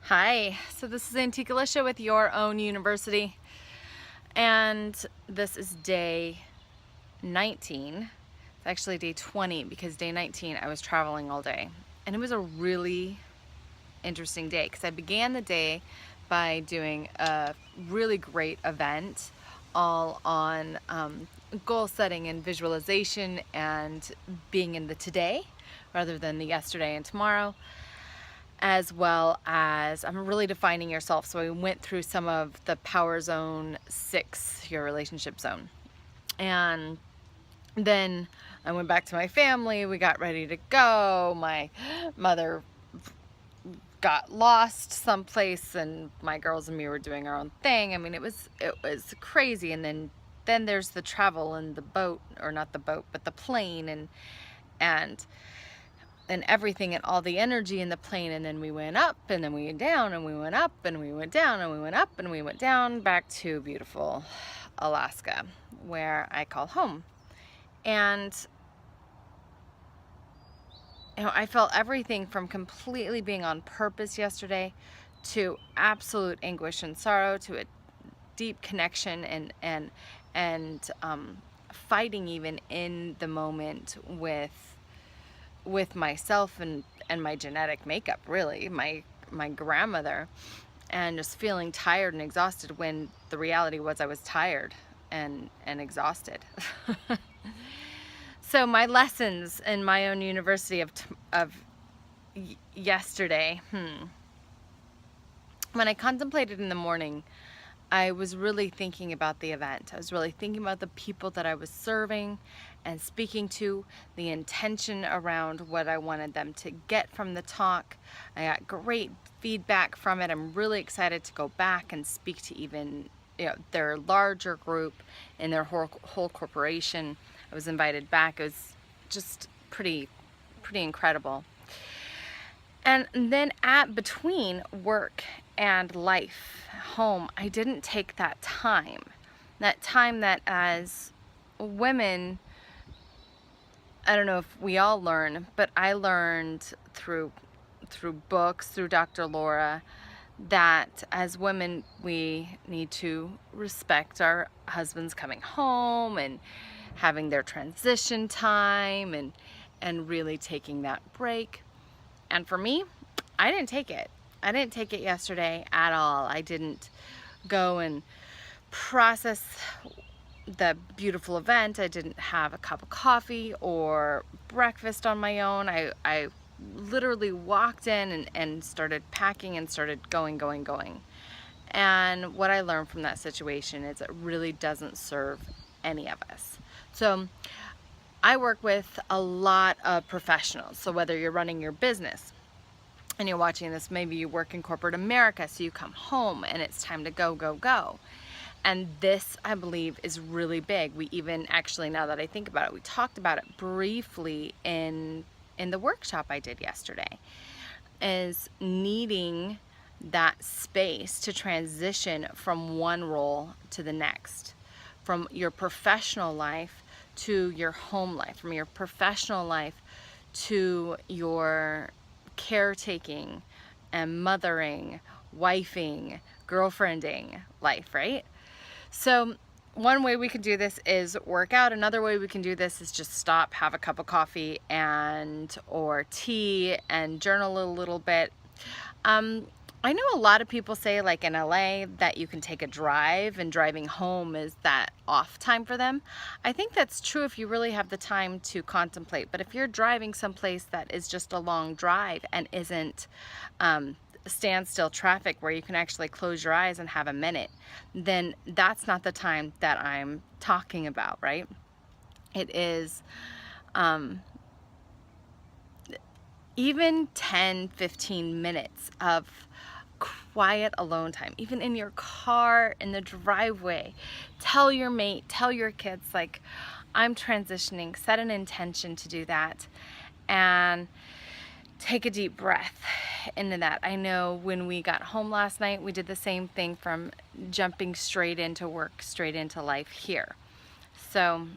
Hi, so this is Antiqua Lisha with Your Own University, and this is day 19. It's actually day 20 because day 19 I was traveling all day, and it was a really interesting day because I began the day by doing a really great event all on goal setting and visualization and being in the today rather than the yesterday and tomorrow, as well as really defining yourself. So I went through some of the Power Zone 6, your relationship zone. And then I went back to my family. We got ready to go. My mother got lost someplace and my girls and me were doing our own thing. I mean, it was crazy. And then there's the travel and the boat, or not the boat, but the plane and everything and all the energy in the plane. And then we went up and then we went down and we went up and we went down and we went up and we went down back to beautiful Alaska, where I call home. And I felt everything from completely being on purpose yesterday to absolute anguish and sorrow to a deep connection and fighting even in the moment with myself and my genetic makeup, really, my grandmother, and just feeling tired and exhausted when the reality was I was tired and exhausted. So my lessons in my own university of yesterday, when I contemplated in the morning, I was really thinking about the event. I was really thinking about the people that I was serving and speaking to, the intention around what I wanted them to get from the talk. I got great feedback from it. I'm really excited to go back and speak to even their larger group in their whole corporation. I was invited back. It was just pretty incredible. And then between work and life, home, I didn't take that time that as women, I don't know if we all learn, but I learned through books, through Dr. Laura, that as women we need to respect our husbands coming home and having their transition time and really taking that break. And for me, I didn't take it. I didn't take it yesterday at all. I didn't go and process the beautiful event. I didn't have a cup of coffee or breakfast on my own. I literally walked in and started packing and started going. And what I learned from that situation is it really doesn't serve any of us. So I work with a lot of professionals. So whether you're running your business and you're watching this, maybe you work in corporate America, so you come home and it's time to go. And this, I believe, is really big. We even, actually, now that I think about it, we talked about it briefly in the workshop I did yesterday, is needing that space to transition from one role to the next, from your professional life to your home life, from your professional life to your caretaking and mothering, wifing, girlfriending life, right? So one way we can do this is work out. Another way we can do this is just stop, have a cup of coffee or tea and journal a little bit. I know a lot of people say, like in LA, that you can take a drive and driving home is that off time for them. I think that's true if you really have the time to contemplate. But if you're driving someplace that is just a long drive and isn't standstill traffic where you can actually close your eyes and have a minute, then that's not the time that I'm talking about, right? It is even 10-15 minutes of quiet alone time, even in your car, in the driveway. Tell your mate, tell your kids, like, I'm transitioning, set an intention to do that, and take a deep breath into that. I know when we got home last night, we did the same thing, from jumping straight into work, straight into life here. So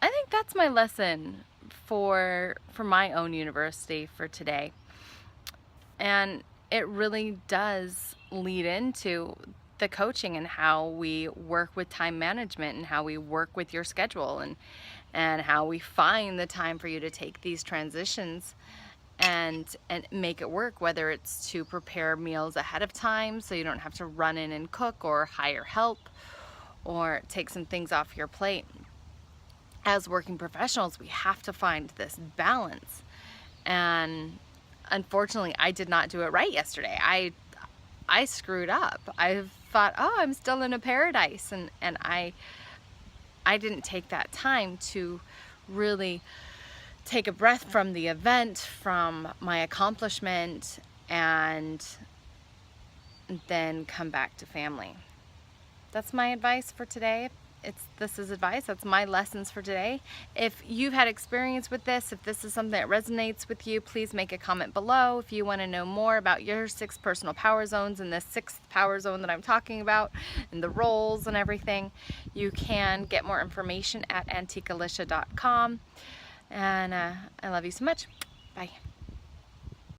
I think that's my lesson for my own university for today. And it really does lead into the coaching and how we work with time management and how we work with your schedule and how we find the time for you to take these transitions and make it work, whether it's to prepare meals ahead of time so you don't have to run in and cook or hire help or take some things off your plate. As working professionals, we have to find this balance. And unfortunately, I did not do it right yesterday. I screwed up. I thought, oh, I'm still in a paradise, and I didn't take that time to really take a breath from the event, from my accomplishment, and then come back to family. That's my advice for today. This is advice. That's my lessons for today. If you've had experience with this, if this is something that resonates with you, please make a comment below. If you want to know more about your 6 personal power zones and the 6th power zone that I'm talking about and the roles and everything, you can get more information at antiqualisha.com. And I love you so much. Bye.